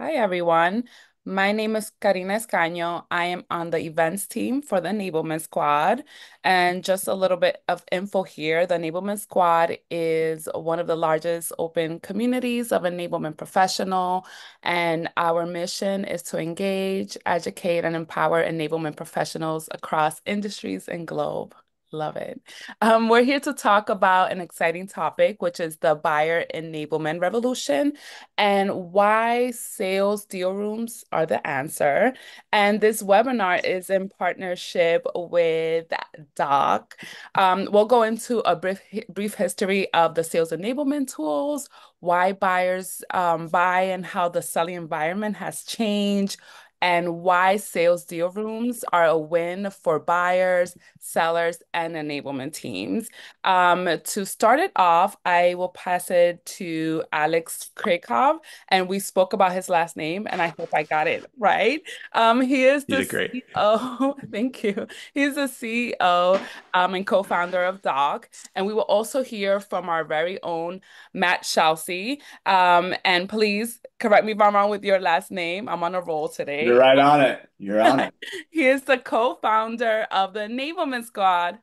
Hi, everyone. My name is Karina Escaño. I am on the events team for the Enablement Squad. And just a little bit of info here. The Enablement Squad is one of the largest open communities of enablement professional. And our mission is to engage, educate, and empower enablement professionals across industries and globe. Love it. We're here to talk about an exciting topic, which is the buyer enablement revolution and why sales deal rooms are the answer. And this webinar is in partnership with Doc. We'll go into a brief history of the sales enablement tools, why buyers buy, and how the selling environment has changed. And why sales deal rooms are a win for buyers, sellers, and enablement teams. To start it off, I will pass it to Alex Krakow, and we spoke about his last name, and I hope I got it right. He is You the did great. CEO. Thank you. He's the CEO and co-founder of Doc, and we will also hear from our very own Matt Chelsea. And please correct me if I'm wrong with your last name. I'm on a roll You're today. right on it. You're on it. He is the co-founder of the Enablement Squad.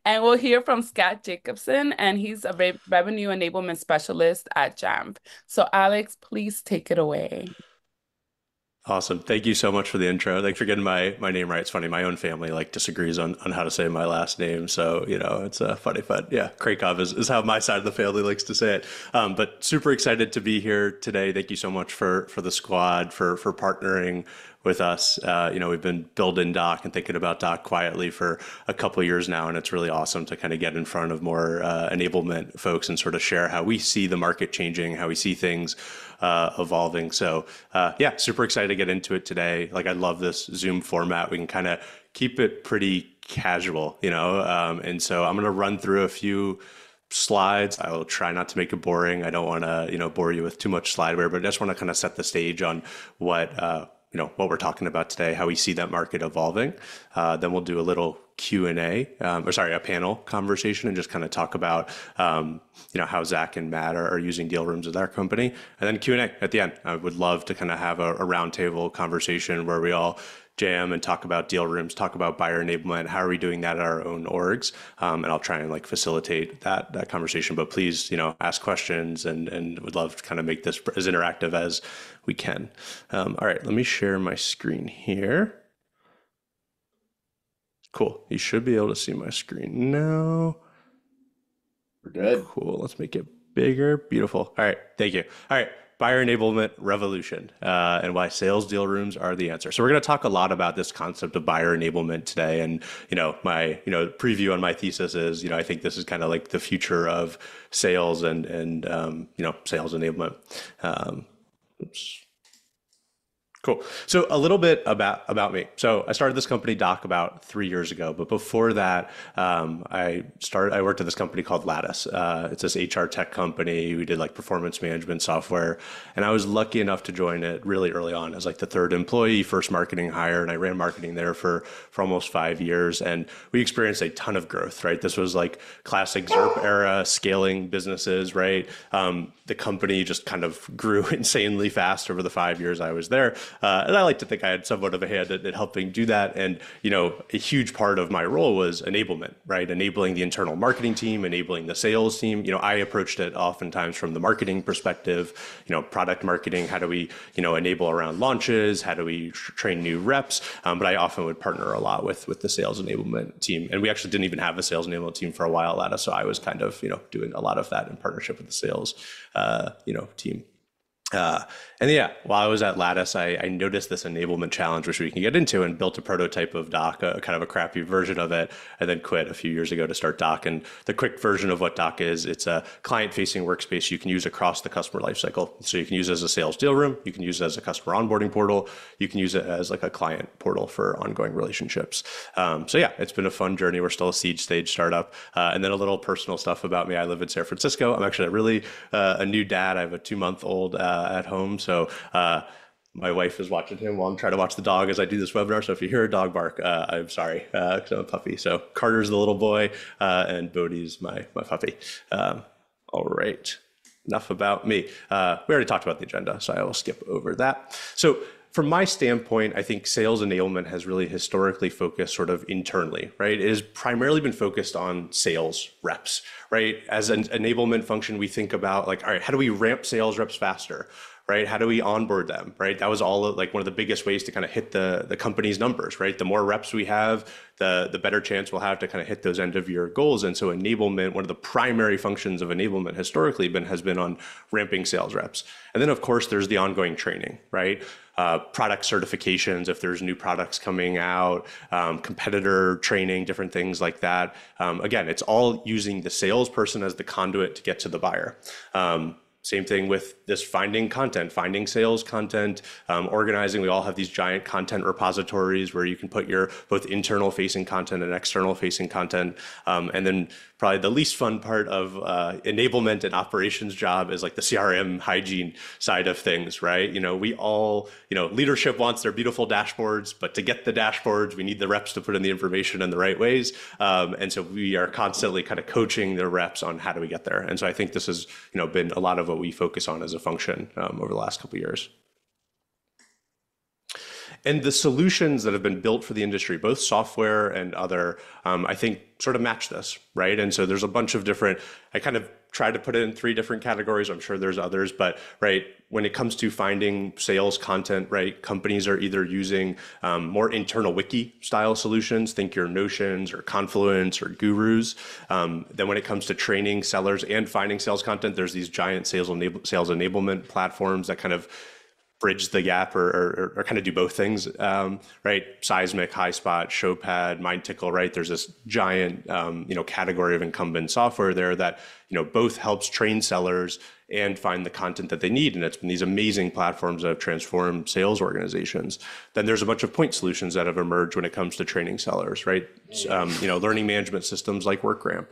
And we'll hear from Scott Jacobson, and he's a revenue enablement specialist at Jamf. So, Alex, please take it away. Awesome. Thank you so much for the intro. Thanks for getting my name right. It's funny. My own family like disagrees on how to say my last name. So, it's funny, but yeah, Krakow is how my side of the family likes to say it. But super excited to be here today. Thank you so much for the squad, for partnering with us. We've been building Doc and thinking about Doc quietly for a couple of years now, and it's really awesome to kind of get in front of more enablement folks and sort of share how we see the market changing, how we see things evolving. So yeah, super excited to get into it today. Like I love this Zoom format. We can kind of keep it pretty casual, and so I'm going to run through a few slides. I will try not to make it boring. I don't want to, bore you with too much slideware, but I just want to kind of set the stage on what we're talking about today, how we see that market evolving. Then we'll do a little Q&A, a panel conversation and just kind of talk about, how Zach and Matt are using deal rooms at their company. And then Q&A at the end. I would love to kind of have a roundtable conversation where we all jam and talk about deal rooms, talk about buyer enablement. How are we doing that at our own orgs? And I'll try and like facilitate that conversation. But please, ask questions and would love to kind of make this as interactive as we can. All right, let me share my screen here. Cool. You should be able to see my screen now. We're good. Cool. Let's make it bigger. Beautiful. All right. Thank you. All right. Buyer enablement revolution and why sales deal rooms are the answer. So we're going to talk a lot about this concept of buyer enablement today. And, my, preview on my thesis is, I think this is kind of like the future of sales and sales enablement. Oops. Cool. So a little bit about me. So I started this company, Doc, about 3 years ago. But before that, I worked at this company called Lattice. It's this HR tech company. We did like performance management software, and I was lucky enough to join it really early on as like the third employee, first marketing hire, and I ran marketing there for almost 5 years. And we experienced a ton of growth. Right, this was like classic ZERP era, scaling businesses. Right, the company just kind of grew insanely fast over the 5 years I was there. And I like to think I had somewhat of a hand in helping do that. And, a huge part of my role was enablement, right? Enabling the internal marketing team, enabling the sales team. I approached it oftentimes from the marketing perspective, product marketing. How do we, enable around launches? How do we train new reps? But I often would partner a lot with the sales enablement team. And we actually didn't even have a sales enablement team for a while at Lattice. So I was kind of, doing a lot of that in partnership with the sales, team. And yeah, while I was at Lattice, I noticed this enablement challenge, which we can get into, and built a prototype of Doc, a kind of a crappy version of it, and then quit a few years ago to start Doc. And the quick version of what Doc is, it's a client-facing workspace you can use across the customer lifecycle. So you can use it as a sales deal room, you can use it as a customer onboarding portal, you can use it as like a client portal for ongoing relationships. So yeah, it's been a fun journey. We're still a seed stage startup. And then a little personal stuff about me. I live in San Francisco. I'm actually a new dad. I have a 2-month-old at home. So my wife is watching him while I'm trying to watch the dog as I do this webinar. So if you hear a dog bark, I'm sorry, because I'm a puppy. So Carter's the little boy, and Bodhi's my puppy. All right. enough about me. We already talked about the agenda, so I will skip over that. So from my standpoint, I think sales enablement has really historically focused sort of internally, right? It has primarily been focused on sales reps, right? As an enablement function, we think about like, all right, how do we ramp sales reps faster? Right? How do we onboard them? Right? That was all like one of the biggest ways to kind of hit the company's numbers, right? The more reps we have, the better chance we'll have to kind of hit those end of year goals. And so enablement, one of the primary functions of enablement historically has been on ramping sales reps. And then of course there's the ongoing training, right? Product certifications, if there's new products coming out, competitor training, different things like that. Again, it's all using the salesperson as the conduit to get to the buyer. Same thing with this finding content, finding sales content, organizing. We all have these giant content repositories where you can put your both internal facing content and external facing content. And then probably the least fun part of enablement and operations job is like the CRM hygiene side of things, right? We all, leadership wants their beautiful dashboards, but to get the dashboards, we need the reps to put in the information in the right ways. And so we are constantly kind of coaching the reps on how do we get there. And so I think this has, been a lot of what we focus on as a function over the last couple of years. And the solutions that have been built for the industry, both software and other, I think sort of match this, right? And so there's a bunch of different, I kind of try to put it in 3 different categories. I'm sure there's others, but right, when it comes to finding sales content, right, companies are either using more internal wiki style solutions, think your Notions or Confluence or Gurus. Then when it comes to training sellers and finding sales content, there's these giant sales enablement platforms that kind of bridge the gap or kind of do both things, right? Seismic, HighSpot, Showpad, MindTickle, right? There's this giant, category of incumbent software there that, both helps train sellers and find the content that they need. And it's been these amazing platforms that have transformed sales organizations. Then there's a bunch of point solutions that have emerged when it comes to training sellers, right? Learning management systems like WorkRamp.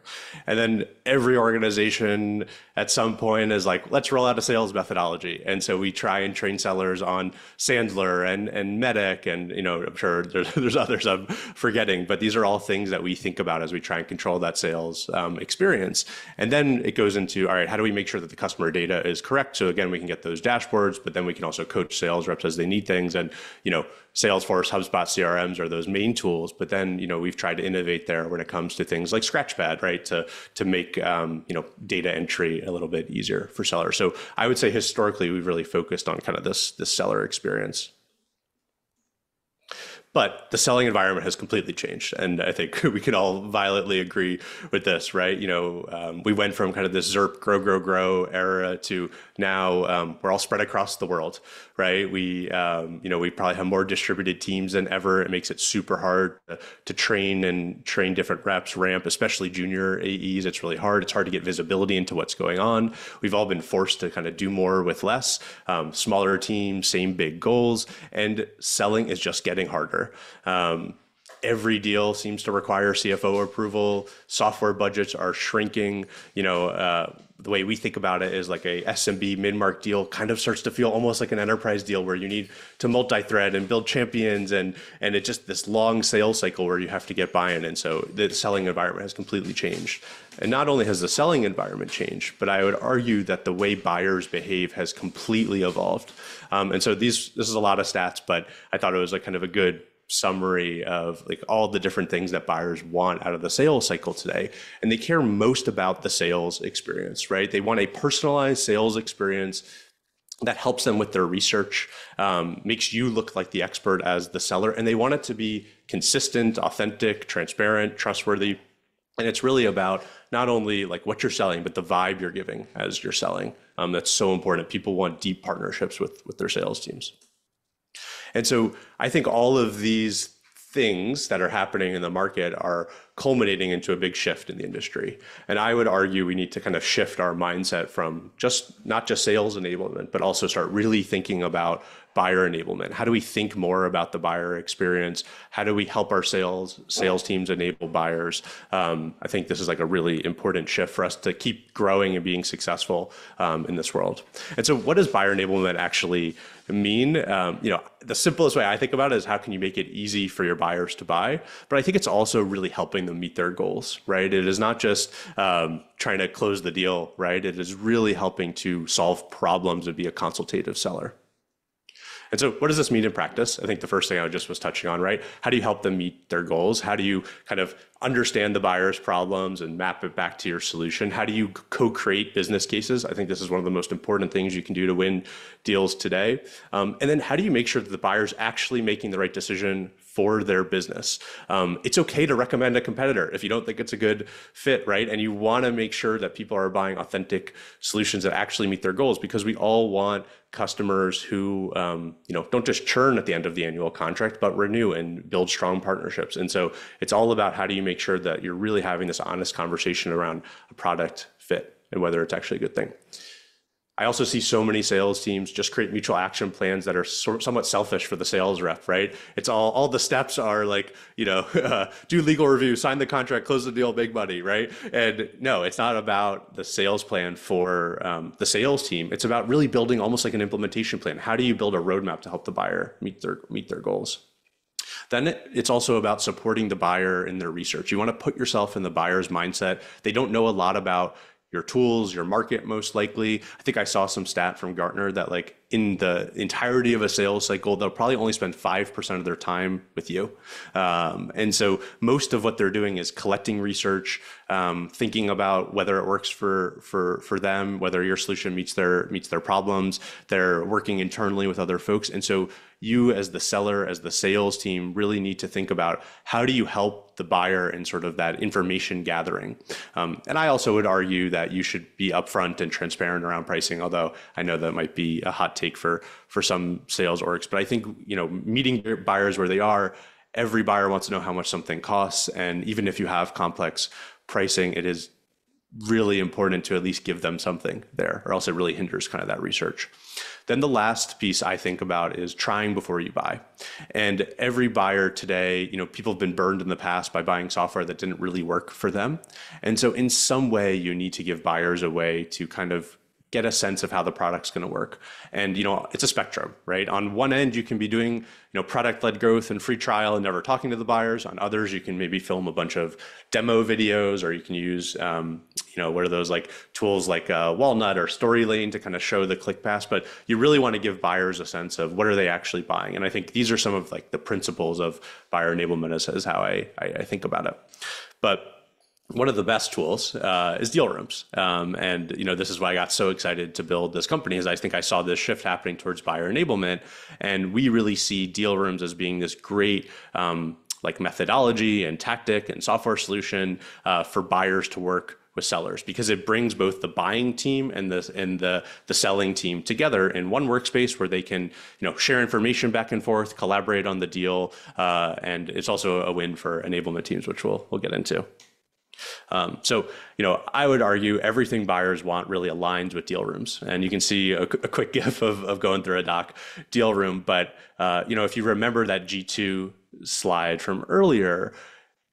And then every organization at some point is like, let's roll out a sales methodology. And so we try and train sellers on Sandler and Medic. And, I'm sure there's others I'm forgetting, but these are all things that we think about as we try and control that sales experience. And then it goes into, all right, how do we make sure that the customer data is correct? So again, we can get those dashboards, but then we can also coach sales reps as they need things. And, Salesforce, HubSpot, CRMs are those main tools. But then, we've tried to innovate there when it comes to things like Scratchpad, right? To make, data entry a little bit easier for sellers. So I would say historically, we've really focused on kind of this seller experience. But the selling environment has completely changed. And I think we can all violently agree with this, right? We went from kind of this ZERP grow era to now we're all spread across the world, right? We probably have more distributed teams than ever. It makes it super hard to train different reps, ramp, especially junior AEs. It's really hard. It's hard to get visibility into what's going on. We've all been forced to kind of do more with less, smaller teams, same big goals, and selling is just getting harder. Every deal seems to require CFO approval. Software budgets are shrinking. The way we think about it is like a SMB mid-market deal kind of starts to feel almost like an enterprise deal where you need to multi-thread and build champions and it's just this long sales cycle where you have to get buy-in. And so the selling environment has completely changed. And not only has the selling environment changed, but I would argue that the way buyers behave has completely evolved. And so this is a lot of stats, but I thought it was like kind of a good summary of like all the different things that buyers want out of the sales cycle today. And they care most about the sales experience, right? They want a personalized sales experience that helps them with their research, makes you look like the expert as the seller. And they want it to be consistent, authentic, transparent, trustworthy. And it's really about not only like what you're selling, but the vibe you're giving as you're selling. That's so important. People want deep partnerships with their sales teams. And so I think all of these things that are happening in the market are culminating into a big shift in the industry. And I would argue we need to kind of shift our mindset from not just sales enablement, but also start really thinking about buyer enablement? How do we think more about the buyer experience? How do we help our sales teams enable buyers? I think this is like a really important shift for us to keep growing and being successful in this world. And so what does buyer enablement actually mean? The simplest way I think about it is how can you make it easy for your buyers to buy? But I think it's also really helping them meet their goals, right? It is not just trying to close the deal, right? It is really helping to solve problems and be a consultative seller. And so what does this mean in practice? I think the first thing I just was touching on, right? How do you help them meet their goals? How do you kind of understand the buyer's problems and map it back to your solution? How do you co-create business cases? I think this is one of the most important things you can do to win deals today. And then how do you make sure that the buyer's actually making the right decision for their business? It's okay to recommend a competitor if you don't think it's a good fit, right? And you want to make sure that people are buying authentic solutions that actually meet their goals, because we all want customers who don't just churn at the end of the annual contract, but renew and build strong partnerships. And so it's all about how do you make sure that you're really having this honest conversation around a product fit and whether it's actually a good thing. I also see so many sales teams just create mutual action plans that are somewhat selfish for the sales rep, right? It's all the steps are like, do legal review, sign the contract, close the deal, make money, right? And no, it's not about the sales plan for the sales team. It's about really building almost like an implementation plan. How do you build a roadmap to help the buyer meet their goals? Then it's also about supporting the buyer in their research. You want to put yourself in the buyer's mindset. They don't know a lot about your tools, your market, most likely. I think I saw some stat from Gartner that like in the entirety of a sales cycle, they'll probably only spend 5% of their time with you. And so most of what they're doing is collecting research, thinking about whether it works for them, whether your solution meets their problems. They're working internally with other folks. And so you as the seller, as the sales team, really need to think about how do you help the buyer in sort of that information gathering. And I also would argue that you should be upfront and transparent around pricing, although I know that might be a hot take for some sales orgs. But I think, meeting buyers where they are, every buyer wants to know how much something costs. And even if you have complex pricing, it is really important to at least give them something there, or else it really hinders kind of that research. Then the last piece I think about is trying before you buy. And every buyer today, people have been burned in the past by buying software that didn't really work for them. And so in some way, you need to give buyers a way to kind of get a sense of how the product's going to work. And, it's a spectrum, right? On one end, you can be doing, product-led growth and free trial and never talking to the buyers. On others, you can maybe film a bunch of demo videos, or you can use, what are those like tools like Walnut or Storylane to kind of show the click pass. But you really want to give buyers a sense of what are they actually buying. And I think these are some of like the principles of buyer enablement is how I think about it. But one of the best tools is deal rooms. And this is why I got so excited to build this company, is I think I saw this shift happening towards buyer enablement. And we really see deal rooms as being this great like methodology and tactic and software solution for buyers to work with sellers, because it brings both the buying team and the selling team together in one workspace where they can share information back and forth, collaborate on the deal, and it's also a win for enablement teams, which we'll get into. So, I would argue everything buyers want really aligns with deal rooms. And you can see a quick GIF of going through a doc deal room. But, if you remember that G2 slide from earlier,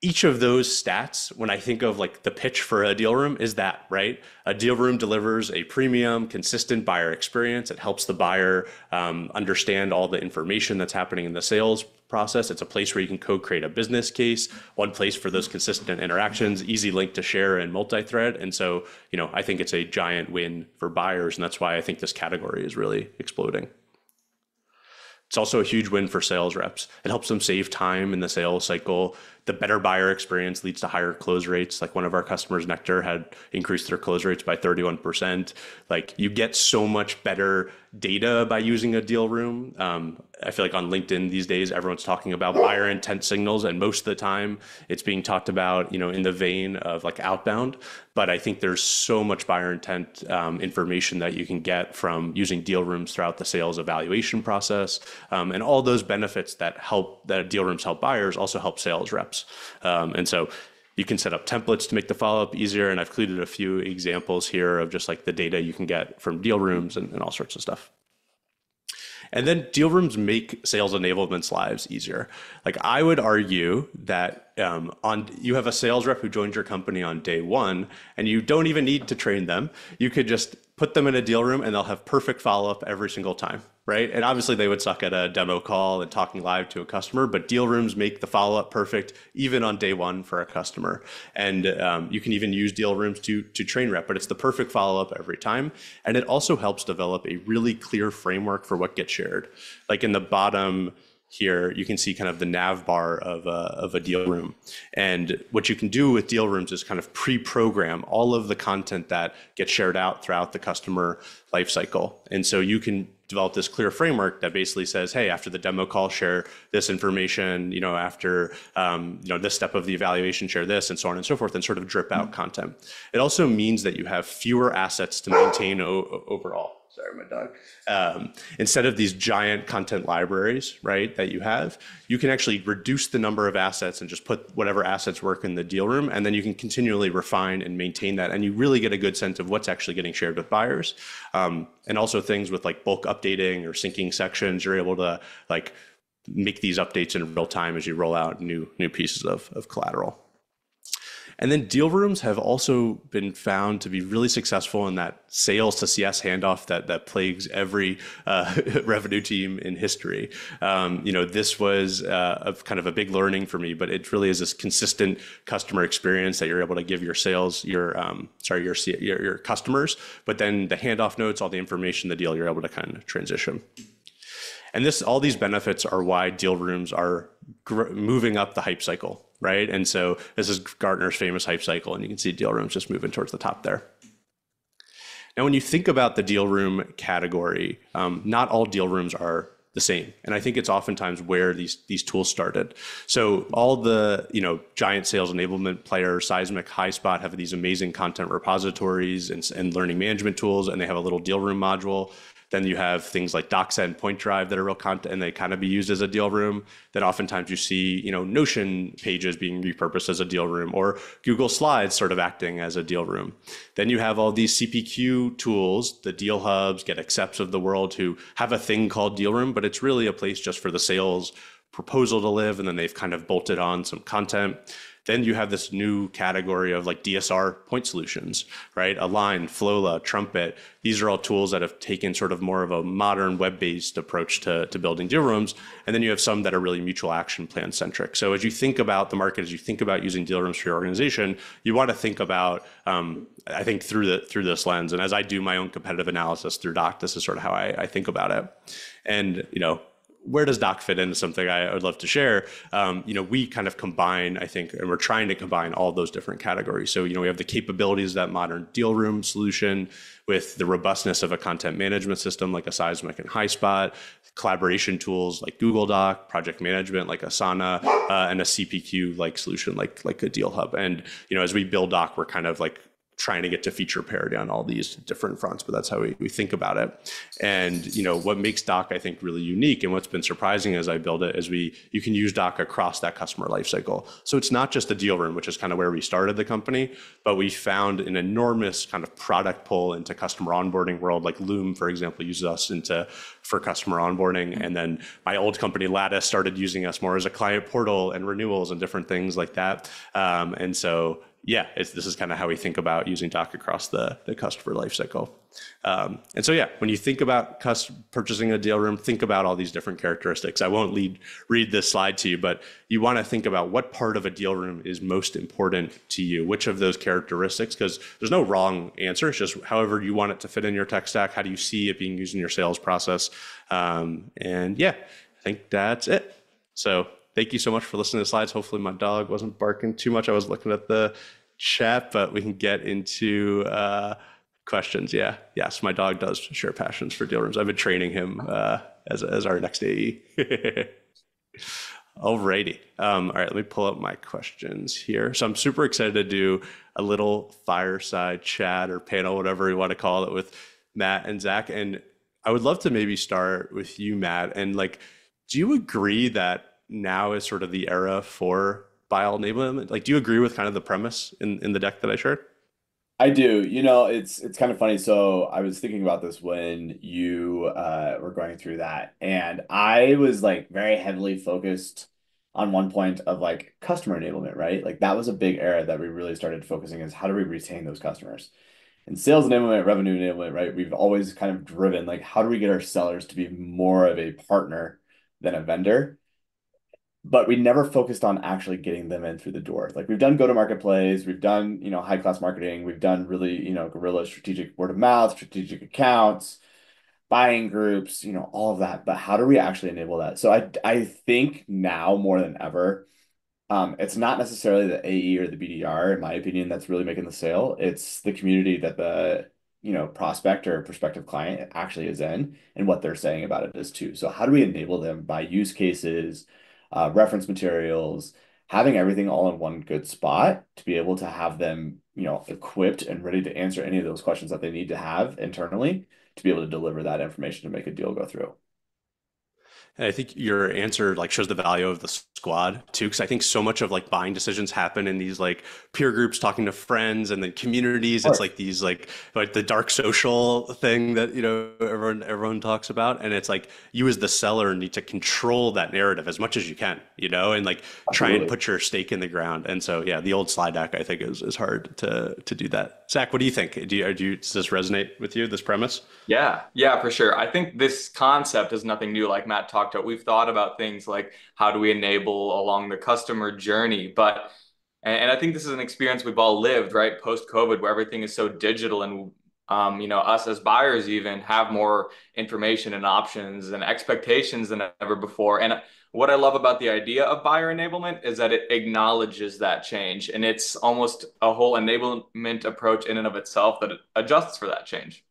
each of those stats, when I think of like the pitch for a deal room, is that, right? A deal room delivers a premium, consistent buyer experience. It helps the buyer understand all the information that's happening in the sales process. It's a place where you can co-create a business case, one place for those consistent interactions, easy link to share and multi-thread. And so, I think it's a giant win for buyers. And that's why I think this category is really exploding. It's also a huge win for sales reps. It helps them save time in the sales cycle. The better buyer experience leads to higher close rates. Like one of our customers, Nectar, had increased their close rates by 31%. Like you get so much better data by using a deal room. I feel like on LinkedIn these days, everyone's talking about buyer intent signals, and most of the time it's being talked about, in the vein of like outbound. But I think there's so much buyer intent information that you can get from using deal rooms throughout the sales evaluation process, and all those benefits that deal rooms help buyers also help sales reps. And so you can set up templates to make the follow-up easier. And I've included a few examples here of just like the data you can get from deal rooms and all sorts of stuff. And then deal rooms make sales enablement's lives easier. Like I would argue that on you have a sales rep who joins your company on day one, and you don't even need to train them. You could just put them in a deal room and they'll have perfect follow-up every single time, right? And obviously they would suck at a demo call and talking live to a customer, but deal rooms make the follow-up perfect even on day one for a customer. And you can even use deal rooms to train rep, but it's the perfect follow-up every time. And it also helps develop a really clear framework for what gets shared. Like in the bottom here, you can see kind of the nav bar of a deal room. And what you can do with deal rooms is kind of pre-program all of the content that gets shared out throughout the customer lifecycle. And so you can develop this clear framework that basically says, hey, after the demo call, share this information, after this step of the evaluation, share this, and so on and so forth, and sort of drip out content. It also means that you have fewer assets to maintain overall. Sorry, my dog. Instead of these giant content libraries, right, that you have, you can actually reduce the number of assets and just put whatever assets work in the deal room, and then you can continually refine and maintain that, and you really get a good sense of what's actually getting shared with buyers. And also things with like bulk updating or syncing sections, you're able to like make these updates in real time as you roll out new pieces of collateral. And then deal rooms have also been found to be really successful in that sales to CS handoff that plagues every revenue team in history. This was kind of a big learning for me, but it really is this consistent customer experience that you're able to give your sales, your customers, but then the handoff notes, all the information, the deal, you're able to kind of transition. And all these benefits are why deal rooms are moving up the hype cycle, right? And so this is Gartner's famous hype cycle, and you can see deal rooms just moving towards the top there. Now, when you think about the deal room category, not all deal rooms are the same. And I think it's oftentimes where these tools started. So all the giant sales enablement players, Seismic, HighSpot, have these amazing content repositories and learning management tools, and they have a little deal room module. Then you have things like DocSend and PointDrive that are real content, and they kind of be used as a deal room. Then oftentimes you see, Notion pages being repurposed as a deal room, or Google Slides sort of acting as a deal room. Then you have all these CPQ tools, the Deal Hubs, GetAccepts of the world, who have a thing called deal room, but it's really a place just for the sales proposal to live, and then they've kind of bolted on some content. Then you have this new category of like DSR point solutions, right? Align, Flowla, Trumpet. These are all tools that have taken sort of more of a modern web-based approach to building deal rooms. And then you have some that are really mutual action plan centric. So as you think about the market, as you think about using deal rooms for your organization, you want to think about, I think through this lens. And as I do my own competitive analysis through Doc, this is sort of how I think about it. And, where does Doc fit into something I would love to share? We kind of combine, I think, and we're trying to combine all those different categories. So, we have the capabilities of that modern deal room solution with the robustness of a content management system like a Seismic and HighSpot, collaboration tools like Google Doc, project management like Asana, and a CPQ-like solution like a Deal Hub. And, as we build Doc, we're kind of like trying to get to feature parity on all these different fronts, but that's how we think about it. And what makes Doc, I think, really unique, and what's been surprising as I build it, is you can use Doc across that customer lifecycle. So it's not just the deal room, which is kind of where we started the company, but we found an enormous kind of product pull into customer onboarding world. Like Loom, for example, uses us for customer onboarding, and then my old company Lattice started using us more as a client portal and renewals and different things like that. And so yeah, this is kind of how we think about using Doc across the customer lifecycle. And so yeah, when you think about purchasing a deal room, think about all these different characteristics. I won't read this slide to you, but you want to think about what part of a deal room is most important to you, which of those characteristics, because there's no wrong answer. It's just however you want it to fit in your tech stack. How do you see it being used in your sales process? And yeah, I think that's it. So thank you so much for listening to the slides. Hopefully my dog wasn't barking too much. I was looking at the chat, but we can get into questions. Yeah. Yes, my dog does share passions for deal rooms. I've been training him as our next AE. Alrighty. All right, let me pull up my questions here. So I'm super excited to do a little fireside chat or panel, whatever you want to call it, with Matt and Zach. And I would love to maybe start with you, Matt. And do you agree that now is sort of the era for buy all enablement? Do you agree with kind of the premise in the deck that I shared? I do. It's kind of funny. So I was thinking about this when you were going through that, and I was like very heavily focused on one point of like customer enablement, right? Like that was a big area that we really started focusing is how do we retain those customers? And sales enablement, revenue enablement, right? We've always kind of driven like how do we get our sellers to be more of a partner than a vendor? But we never focused on actually getting them in through the door. Like we've done go-to-market plays, we've done, high class marketing, we've done really, guerrilla strategic word of mouth, strategic accounts, buying groups, all of that. But how do we actually enable that? So I think now more than ever, it's not necessarily the AE or the BDR, in my opinion, that's really making the sale. It's the community that the, prospect or prospective client actually is in and what they're saying about it is too. So how do we enable them by use cases, reference materials, having everything all in one good spot to be able to have them, equipped and ready to answer any of those questions that they need to have internally to be able to deliver that information to make a deal go through. And I think your answer like shows the value of the squad too, because I think so much of like buying decisions happen in these like peer groups, talking to friends, and then communities. Of It's course. like these like the dark social thing that everyone talks about, and it's like you as the seller need to control that narrative as much as you can, and like try and Absolutely. put your stake in the ground. And so yeah, the old slide deck I think is hard to do that. Zach, what do you think? Does this resonate with you? This premise? Yeah, yeah, for sure. I think this concept is nothing new, like Matt talked about. We've thought about things like how do we enable along the customer journey, but and I think this is an experience we've all lived, right? Post-COVID, where everything is so digital and us as buyers even have more information and options and expectations than ever before. And what I love about the idea of buyer enablement is that it acknowledges that change, and it's almost a whole enablement approach in and of itself that adjusts for that change.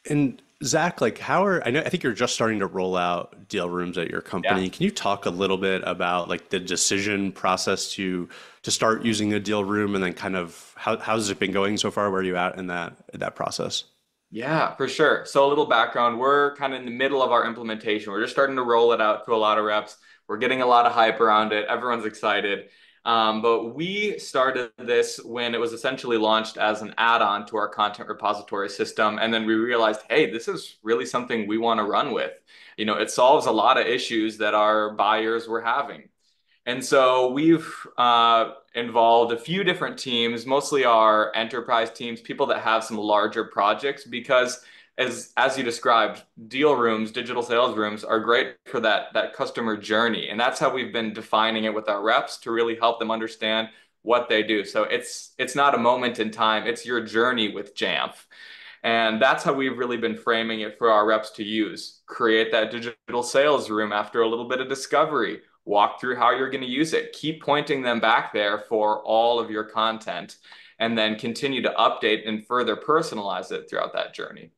And Zach, like I think you're just starting to roll out deal rooms at your Yeah. company. Can you talk a little bit about like the decision process to start using a deal room and then kind of how's it been going so far? Where are you at in that process? Yeah, for sure. So a little background, we're kind of in the middle of our implementation. We're just starting to roll it out to a lot of reps. We're getting a lot of hype around it. Everyone's excited. But we started this when it was essentially launched as an add-on to our content repository system. And then we realized, hey, this is really something we want to run with. It solves a lot of issues that our buyers were having. And so we've involved a few different teams, mostly our enterprise teams, people that have some larger projects, because as you described, deal rooms, digital sales rooms are great for that customer journey. And that's how we've been defining it with our reps to really help them understand what they do. So it's not a moment in time, it's your journey with Jamf. And that's how we've really been framing it for our reps to use. Create that digital sales room after a little bit of discovery. Walk through how you're going to use it. Keep pointing them back there for all of your content, and then continue to update and further personalize it throughout that journey.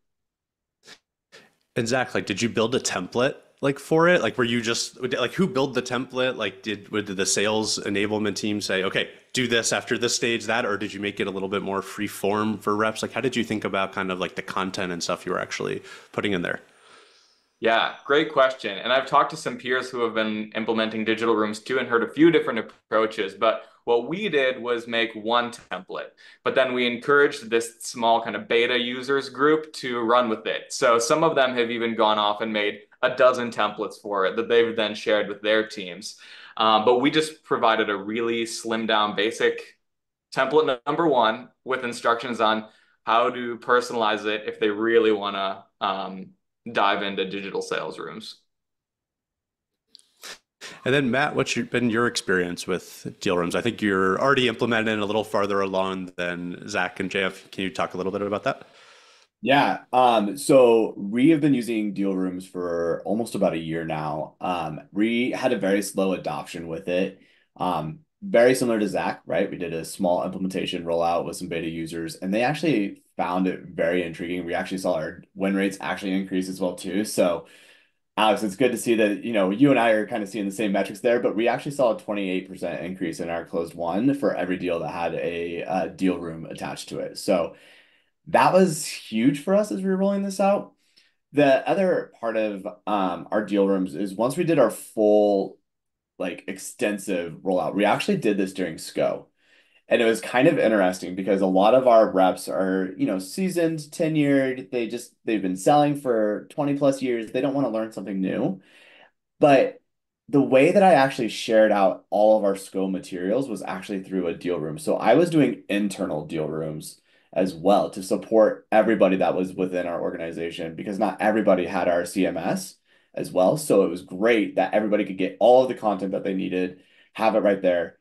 And Zach, like, did you build a template like for it? Like, were you just like who built the template? Like, did the sales enablement team say, okay, do this after this stage, that, or did you make it a little bit more free form for reps? Like, how did you think about kind of like the content and stuff you were actually putting in there? Yeah, great question. And I've talked to some peers who have been implementing digital rooms too and heard a few different approaches. But what we did was make one template, but then we encouraged this small kind of beta users group to run with it. So some of them have even gone off and made a dozen templates for it that they've then shared with their teams. But we just provided a really slimmed down basic template number one with instructions on how to personalize it if they really want to dive into digital sales rooms. And then Matt, been your experience with deal rooms? I think you're already implemented a little farther along than Zach and JF. Can you talk a little bit about that? Yeah. So we have been using deal rooms for almost about a year now. We had a very slow adoption with it. Very similar to Zach, right? We did a small implementation rollout with some beta users, and they actually found it very intriguing. We actually saw our win rates actually increase as well too. So Alex, it's good to see that, you and I are kind of seeing the same metrics there, but we actually saw a 28% increase in our closed one for every deal that had a, deal room attached to it. So that was huge for us as we were rolling this out. The other part of our deal rooms is once we did our full, like extensive rollout, we actually did this during SCO. And it was kind of interesting because a lot of our reps are, seasoned, tenured. They've been selling for 20 plus years. They don't want to learn something new. But the way that I actually shared out all of our SCO materials was actually through a deal room. So I was doing internal deal rooms as well to support everybody that was within our organization because not everybody had our CMS as well. So it was great that everybody could get all of the content that they needed, have it right there.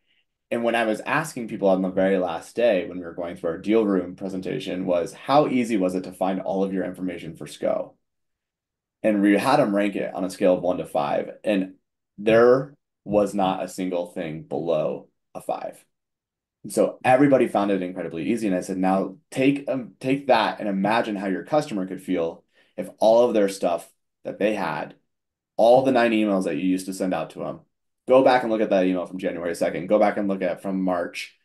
And when I was asking people on the very last day when we were going through our deal room presentation was how easy was it to find all of your information for SCO? And we had them rank it on a scale of 1 to 5, and there was not a single thing below a 5. And so everybody found it incredibly easy. And I said, now take that and imagine how your customer could feel if all of their stuff that they had, all the 9 emails that you used to send out to them, go back and look at that email from January 2nd, go back and look at from March.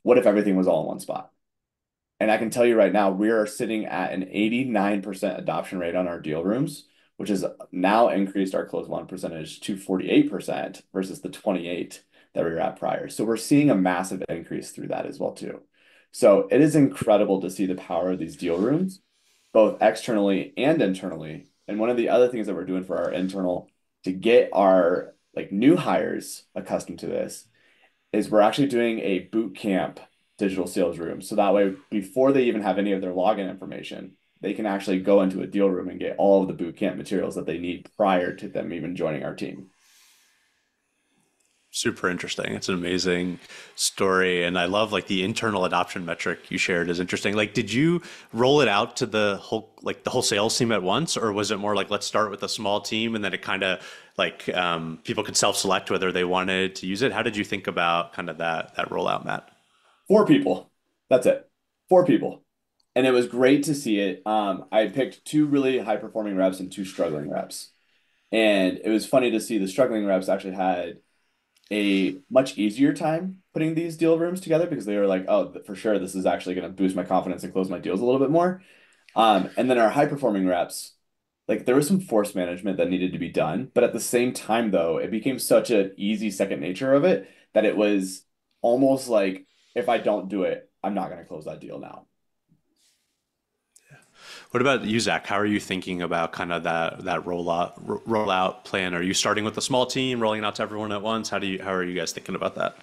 What if everything was all in one spot? And I can tell you right now, we are sitting at an 89% adoption rate on our deal rooms, which has now increased our close one percentage to 48% versus the 28 that we were at prior. So we're seeing a massive increase through that as well too. So it is incredible to see the power of these deal rooms, both externally and internally. And one of the other things that we're doing for our internal to get our new hires accustomed to this is we're actually doing a boot camp digital sales room. So that way, before they even have any of their login information, they can actually go into a deal room and get all of the boot camp materials that they need prior to them even joining our team. Super interesting. It's an amazing story. And I love like the internal adoption metric you shared is interesting. Like, did you roll it out to the whole sales team at once, or was it more like, let's start with a small team and then it kind of like people could self-select whether they wanted to use it? How did you think about kind of that rollout, Matt? 4 people. That's it. 4 people. And it was great to see it. I picked 2 really high performing reps and 2 struggling reps. And it was funny to see the struggling reps actually had a much easier time putting these deal rooms together because they were like, oh, for sure, this is actually going to boost my confidence and close my deals a little bit more. And then our high performing reps, like there was some force management that needed to be done. But at the same time, though, it became such an easy second nature of it that it was almost like if I don't do it, I'm not going to close that deal now. What about you, Zach? How are you thinking about kind of that rollout plan? Are you starting with a small team, rolling out to everyone at once? How are you guys thinking about that?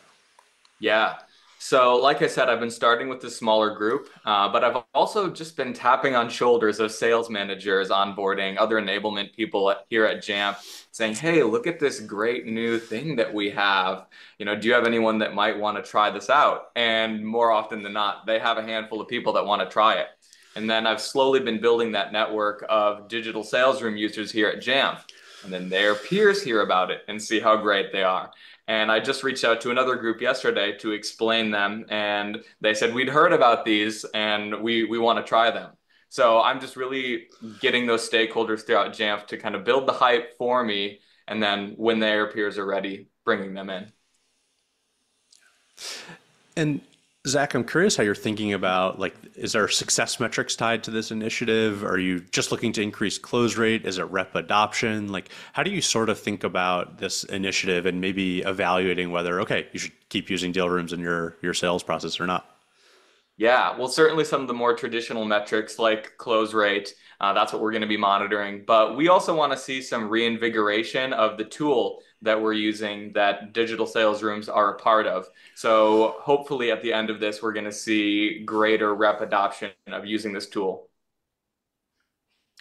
Yeah. So, like I said, I've been starting with a smaller group, but I've also just been tapping on shoulders of sales managers, onboarding other enablement people here at Jamf, saying, "Hey, look at this great new thing that we have. Do you have anyone that might want to try this out?" And more often than not, they have a handful of people that want to try it. And then I've slowly been building that network of digital sales room users here at Jamf. And then their peers hear about it and see how great they are. And I just reached out to another group yesterday to explain them. And they said, we'd heard about these and we want to try them. So I'm just really getting those stakeholders throughout Jamf to kind of build the hype for me. And then when their peers are ready, bringing them in. And Zach, I'm curious how you're thinking about like, is there success metrics tied to this initiative? Are you just looking to increase close rate? Is it rep adoption? Like, how do you sort of think about this initiative and maybe evaluating whether, okay, you should keep using deal rooms in your sales process or not? Yeah, well, certainly some of the more traditional metrics like close rate, that's what we're going to be monitoring. But we also want to see some reinvigoration of the tool that we're using that digital sales rooms are a part of. So hopefully at the end of this, we're going to see greater rep adoption of using this tool.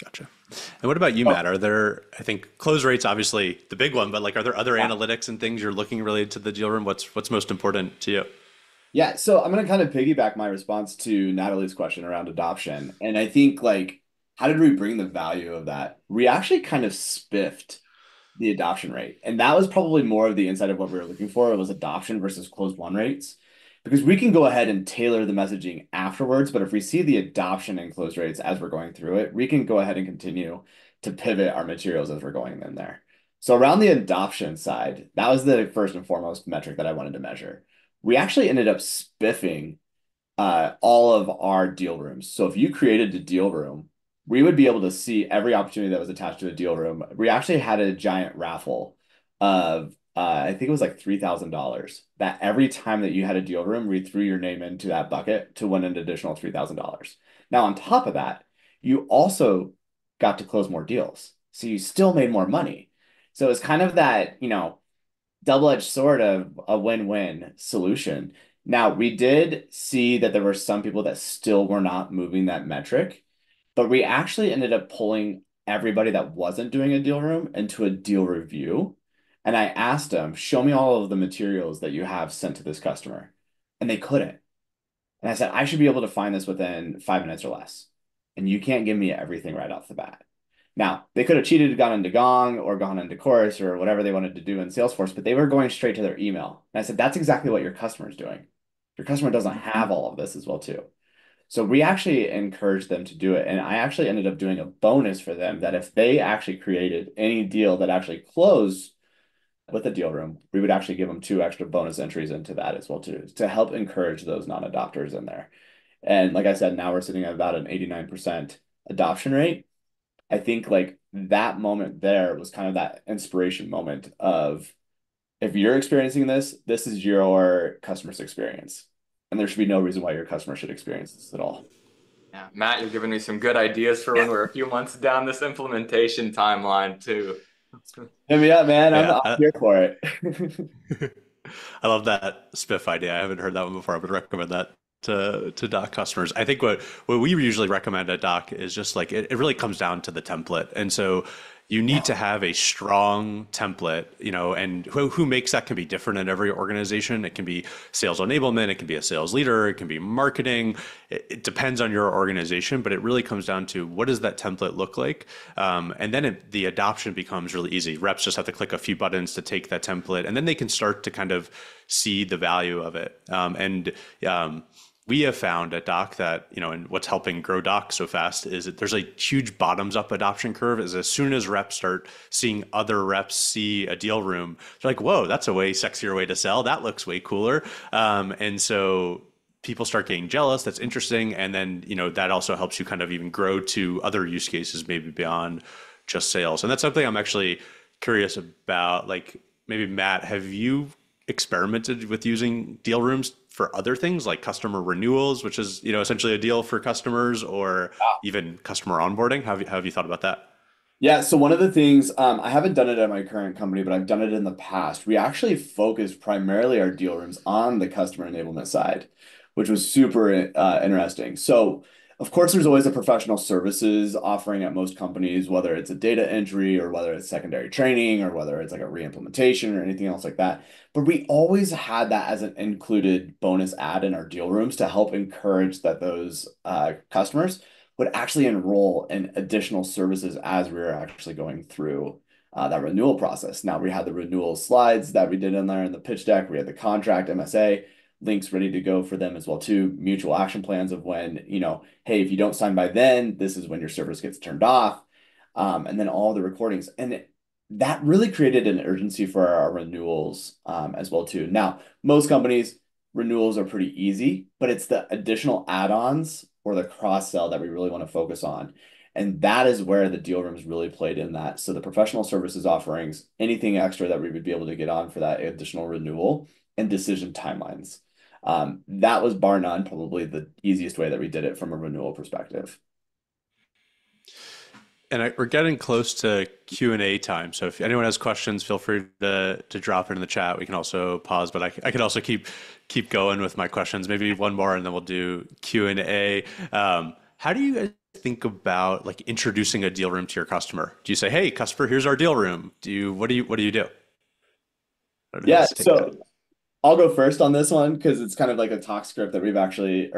Gotcha. And what about you, Matt? Are there, I think close rates obviously the big one, but like, are there other analytics and things you're looking related to the deal room? What's most important to you? Yeah, so I'm going to kind of piggyback my response to Natalie's question around adoption. And I think like, how did we bring the value of that? We actually kind of spiffed the adoption rate. And that was probably more of the insight of what we were looking for. It was adoption versus closed won rates. Because we can go ahead and tailor the messaging afterwards, but if we see the adoption and close rates as we're going through it, we can go ahead and continue to pivot our materials as we're going in there. So around the adoption side, that was the first and foremost metric that I wanted to measure. We actually ended up spiffing all of our deal rooms. So if you created a deal room, we would be able to see every opportunity that was attached to a deal room. We actually had a giant raffle of I think it was like $3,000 that every time that you had a deal room, we threw your name into that bucket to win an additional $3,000. Now, on top of that, you also got to close more deals. So you still made more money. So it's kind of that, double-edged sword of a win-win solution. Now, we did see that there were some people that still were not moving that metric, but we actually ended up pulling everybody that wasn't doing a deal room into a deal review. And I asked them, show me all of the materials that you have sent to this customer. And they couldn't. And I said, I should be able to find this within 5 minutes or less. And you can't give me everything right off the bat. Now, they could have cheated, gone into Gong or gone into Chorus or whatever they wanted to do in Salesforce, but they were going straight to their email. And I said, that's exactly what your customer is doing. Your customer doesn't have all of this as well, too. So we actually encouraged them to do it. And I actually ended up doing a bonus for them that if they actually created any deal that actually closed with a deal room, we would actually give them 2 extra bonus entries into that as well, too, to help encourage those non-adopters in there. And like I said, now we're sitting at about an 89% adoption rate. I think like that moment there was kind of that inspiration moment of if you're experiencing this, this is your customer's experience. And there should be no reason why your customer should experience this at all. Yeah, Matt, you're giving me some good ideas for when we're a few months down this implementation timeline too. Hit me up, man. Yeah, I'm here for it. I love that Spiff idea. I haven't heard that one before. I would recommend that to Doc customers. I think what we usually recommend at Doc is just like it really comes down to the template. And so you need to have a strong template, and who makes that can be different in every organization. It can be sales enablement, it can be a sales leader, it can be marketing. It depends on your organization, but it really comes down to what does that template look like? And then the adoption becomes really easy. Reps just have to click a few buttons to take that template, and then they can start to kind of see the value of it. We have found at Doc that, and what's helping grow Doc so fast is that there's a huge bottoms up adoption curve. Is as soon as reps start seeing other reps see a deal room, they're like, whoa, that's a way sexier way to sell. That looks way cooler. And so people start getting jealous. That's interesting. And then, that also helps you kind of even grow to other use cases, maybe beyond just sales. And that's something I'm actually curious about. Like maybe Matt, have you experimented with using deal rooms for other things like customer renewals, which is, essentially a deal for customers, or even customer onboarding? How have you thought about that? Yeah, so one of the things, I haven't done it at my current company, but I've done it in the past. We actually focused primarily our deal rooms on the customer enablement side, which was super interesting. So, of course, there's always a professional services offering at most companies, whether it's a data entry or whether it's secondary training or whether it's like a re-implementation or anything else like that. But we always had that as an included bonus add in our deal rooms to help encourage that those customers would actually enroll in additional services as we were actually going through that renewal process. Now we had the renewal slides that we did in there in the pitch deck. We had the contract MSA links ready to go for them as well too. Mutual action plans of when, hey, if you don't sign by then, this is when your service gets turned off. And then all the recordings. And that really created an urgency for our renewals as well too. Now, most companies, renewals are pretty easy, but it's the additional add-ons or the cross-sell that we really want to focus on. And that is where the deal rooms really played in that. So the professional services offerings, anything extra that we would be able to get on for that additional renewal and decision timelines. That was bar none, probably the easiest way that we did it from a renewal perspective. And we're getting close to Q&A time. So if anyone has questions, feel free to drop it in the chat. We can also pause, but I could also keep going with my questions. Maybe one more and then we'll do Q&A. How do you guys think about like introducing a deal room to your customer? Do you say, hey, customer, here's our deal room? What do you do? Yeah, so I'll go first on this one because it's kind of like a talk script that we've actually,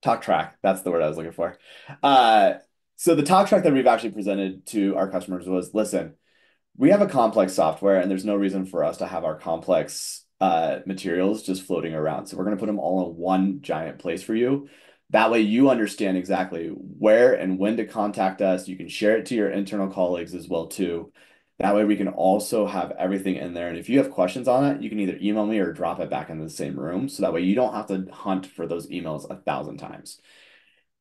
talk track. That's the word I was looking for. So the talk track that we've actually presented to our customers was, listen, we have a complex software and there's no reason for us to have our complex materials just floating around. So we're going to put them all in one giant place for you. That way you understand exactly where and when to contact us. You can share it to your internal colleagues as well too. That way we can also have everything in there. And if you have questions on it, you can either email me or drop it back into the same room. So that way you don't have to hunt for those emails 1,000 times.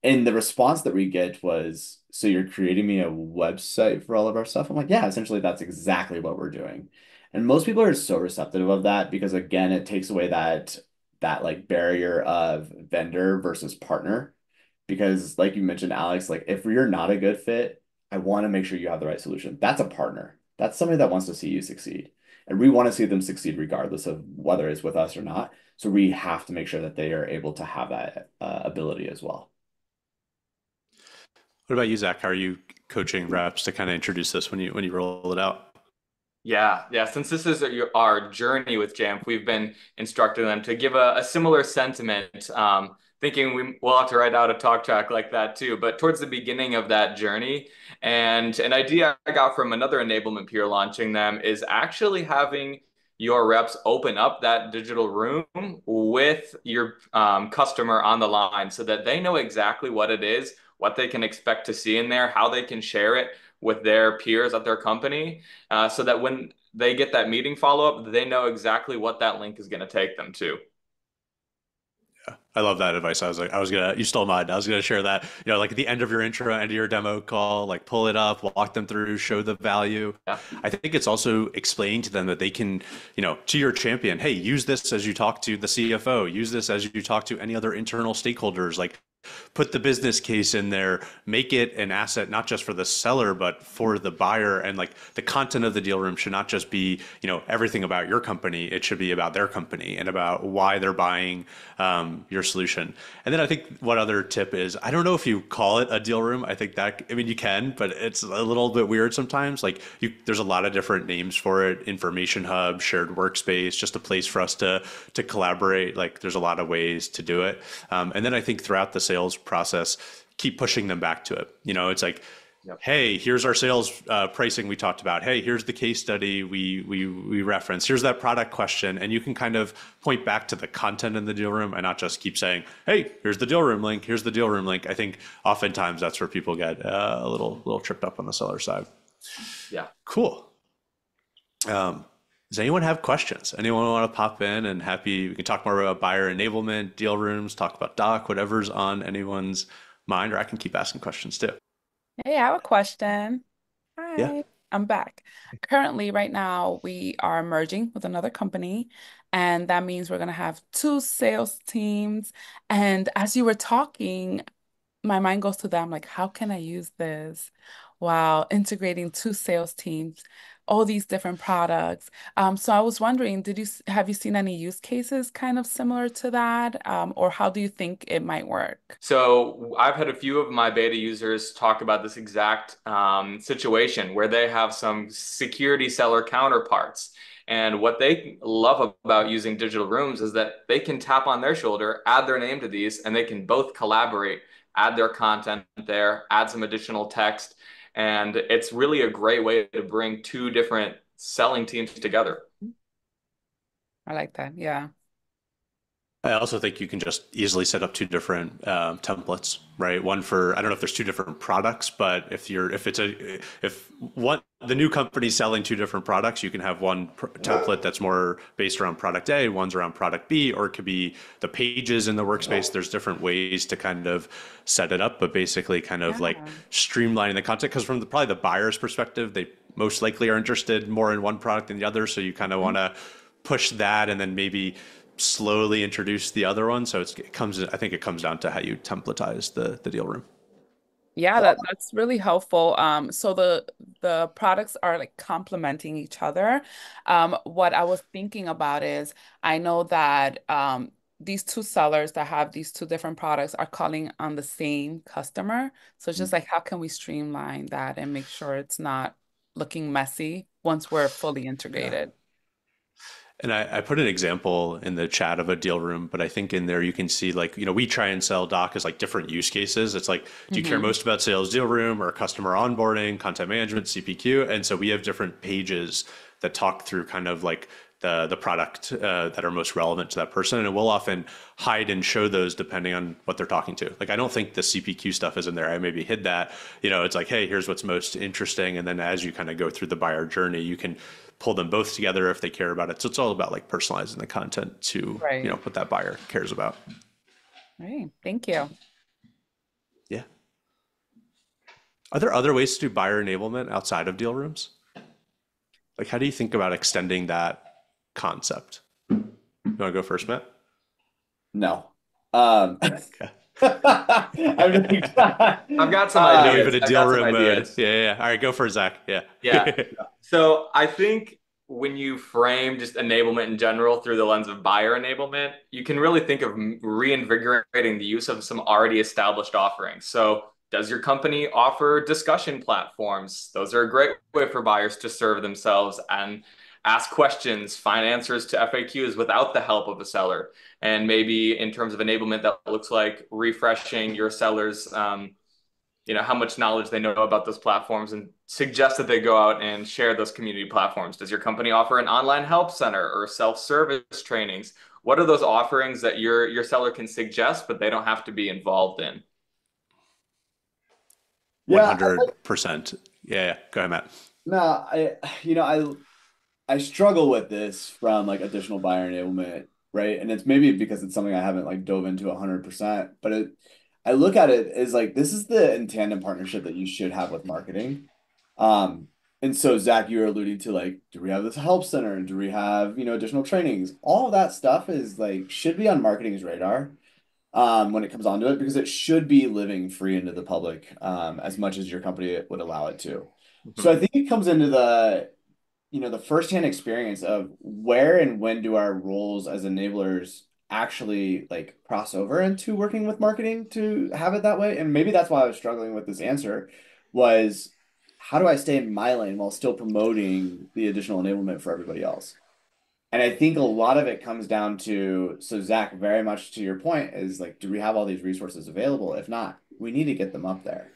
And the response that we get was, so you're creating me a website for all of our stuff? I'm like, yeah, essentially that's exactly what we're doing. And most people are so receptive of that because again, it takes away that like barrier of vendor versus partner. Because like you mentioned, Alex, like if you're not a good fit, I want to make sure you have the right solution. That's a partner. That's somebody that wants to see you succeed. And we want to see them succeed regardless of whether it's with us or not. So we have to make sure that they are able to have that ability as well. What about you, Zach? How are you coaching reps to kind of introduce this when you roll it out? Yeah, yeah. Since this is our journey with Jamf, we've been instructing them to give a similar sentiment, thinking we'll have to write out a talk track like that too. But towards the beginning of that journey, and an idea I got from another enablement peer launching them is actually having your reps open up that digital room with your customer on the line so that they know exactly what it is, what they can expect to see in there, how they can share it with their peers at their company, so that when they get that meeting follow up, they know exactly what that link is going to take them to. I love that advice. You stole mine. I was gonna share that. Like at the end of your intro, end of your demo call, like pull it up, walk them through, show the value. Yeah. I think it's also explaining to them that they can, to your champion, hey, use this as you talk to the CFO, use this as you talk to any other internal stakeholders. Like put the business case in there, make it an asset, not just for the seller, but for the buyer. And like the content of the deal room should not just be, everything about your company. It should be about their company and about why they're buying your solution. And then I think what other tip is, I don't know if you call it a deal room. I mean, you can, but it's a little bit weird sometimes. Like there's a lot of different names for it: information hub, shared workspace, just a place for us to collaborate. Like there's a lot of ways to do it. And then I think throughout the sales process, keep pushing them back to it. It's like, Yep. hey, here's our sales pricing we talked about. Hey, here's the case study we referenced. Here's that product question. And you can kind of point back to the content in the deal room and not just keep saying, hey, here's the deal room link. Here's the deal room link. I think oftentimes that's where people get a little tripped up on the seller side. Yeah. Cool. Does anyone have questions? Anyone want to pop in and we can talk more about buyer enablement, deal rooms, talk about Doc, whatever's on anyone's mind, or I can keep asking questions too. Hey, I have a question. Yeah. Hi, I'm back. Currently, right now, we are merging with another company, and that means we're going to have two sales teams. And as you were talking, my mind goes to them like, how can I use this while integrating two sales teams, all these different products? So I was wondering, have you seen any use cases kind of similar to that? Or how do you think it might work? So I've had a few of my beta users talk about this exact situation where they have some security seller counterparts. And what they love about using digital rooms is that they can tap on their shoulder, add their name to these, and they can both collaborate, add their content there, add some additional text. And it's really a great way to bring two different selling teams together. I like that. Yeah. I also think you can just easily set up two different templates, right? One for, I don't know if there's two different products, but if the new company's selling two different products, you can have one template that's more based around product A, one's around product B, or it could be the pages in the workspace. There's different ways to kind of set it up, but basically kind of like streamlining the content. Because from probably the buyer's perspective, they most likely are interested more in one product than the other. So you kind of want to push that and then maybe slowly introduce the other one. So I think it comes down to how you templatize the deal room. Yeah, that's really helpful. So the products are like complementing each other. What I was thinking about is I know that these two sellers that have these two different products are calling on the same customer. So it's just like, how can we streamline that and make sure it's not looking messy once we're fully integrated? And I put an example in the chat of a deal room, but I think in there you can see like, we try and sell Doc as like different use cases. It's like, do you care most about sales deal room or customer onboarding, content management, CPQ? And so we have different pages that talk through kind of like the product that are most relevant to that person. And we'll often hide and show those depending on what they're talking to. Like, I don't think the CPQ stuff is in there. I maybe hid that. It's like, hey, here's what's most interesting. And then as you kind of go through the buyer journey, you can pull them both together if they care about it. So it's all about like personalizing the content to, what that buyer cares about. All right. Thank you. Are there other ways to do buyer enablement outside of deal rooms? Like, how do you think about extending that concept? You want to go first, Matt? No. Okay. I really I've got some I know we've ideas. been in I've deal got some room mode. ideas. Yeah, yeah, yeah. All right, go for it, Zach. Yeah. Yeah. So I think when you frame just enablement in general through the lens of buyer enablement, you can really think of reinvigorating the use of some already established offerings. So does your company offer discussion platforms? Those are a great way for buyers to serve themselves and ask questions, find answers to FAQs without the help of a seller. And maybe in terms of enablement, that looks like refreshing your sellers' how much knowledge they know about those platforms and suggest that they go out and share those community platforms. Does your company offer an online help center or self-service trainings? What are those offerings that your seller can suggest, but they don't have to be involved in? Yeah, 100%. Yeah, yeah. Go ahead, Matt. no, I struggle with this from like additional buyer enablement, right? And it's maybe because it's something I haven't like dove into 100%, but I look at it as like this is the in tandem partnership that you should have with marketing. Um, and so Zach, you were alluding to like, do we have this help center? Do we have, additional trainings? All of that stuff is like should be on marketing's radar when it comes onto it because it should be living free into the public as much as your company would allow it to. So I Mhm. think it comes into the firsthand experience of where and when do our roles as enablers actually like cross over into working with marketing to have it that way? And maybe that's why I was struggling with this answer was how do I stay in my lane while still promoting the additional enablement for everybody else? And I think a lot of it comes down to, so Zach, very much to your point, is like, do we have all these resources available? If not, we need to get them up there.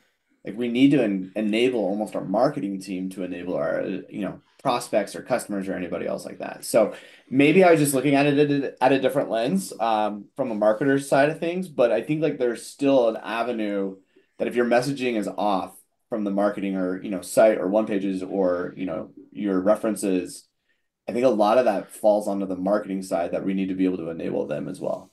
Like we need to enable almost our marketing team to enable our, prospects or customers or anybody else like that. So maybe I was just looking at it at a different lens from a marketer's side of things, but I think like there's still an avenue that if your messaging is off from the marketing or, site or one pages or, your references, I think a lot of that falls onto the marketing side that we need to be able to enable them as well.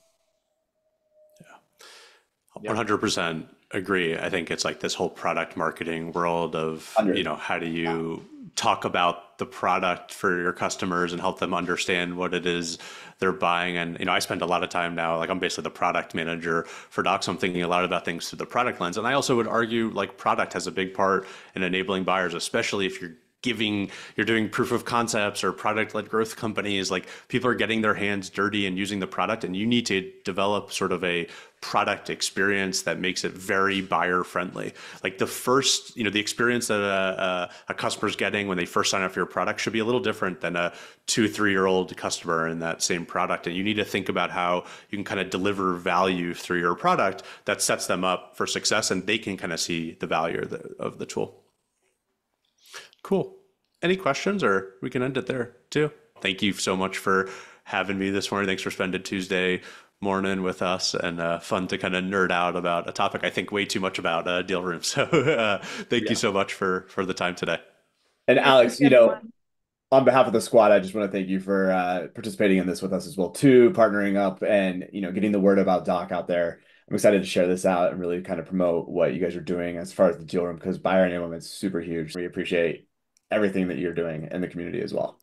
100% agree. I think it's like this whole product marketing world of, 100. how do you talk about the product for your customers and help them understand what it is they're buying. And, I spend a lot of time now, like I'm basically the product manager for Doc. So I'm thinking a lot about things through the product lens. And I also would argue like product has a big part in enabling buyers, especially if you're doing proof of concepts or product led growth companies, like people are getting their hands dirty and using the product, and you need to develop sort of a product experience that makes it very buyer friendly. Like the first, the experience that a customer's getting when they first sign up for your product should be a little different than a 2, 3 year old customer in that same product. And you need to think about how you can kind of deliver value through your product that sets them up for success and they can kind of see the value of the tool. Cool. Any questions, or we can end it there too? Thank you so much for having me this morning. Thanks for spending Tuesday morning with us, and fun to kind of nerd out about a topic I think way too much about, deal rooms. So thank you Yeah. so much for the time today. And Yeah, thank Alex, you, everyone. on behalf of the squad, I just want to thank you for participating in this with us as well, too, partnering up and, getting the word about Doc out there. I'm excited to share this out and really kind of promote what you guys are doing as far as the deal room, because buyer enablement is super huge. We appreciate everything that you're doing in the community as well.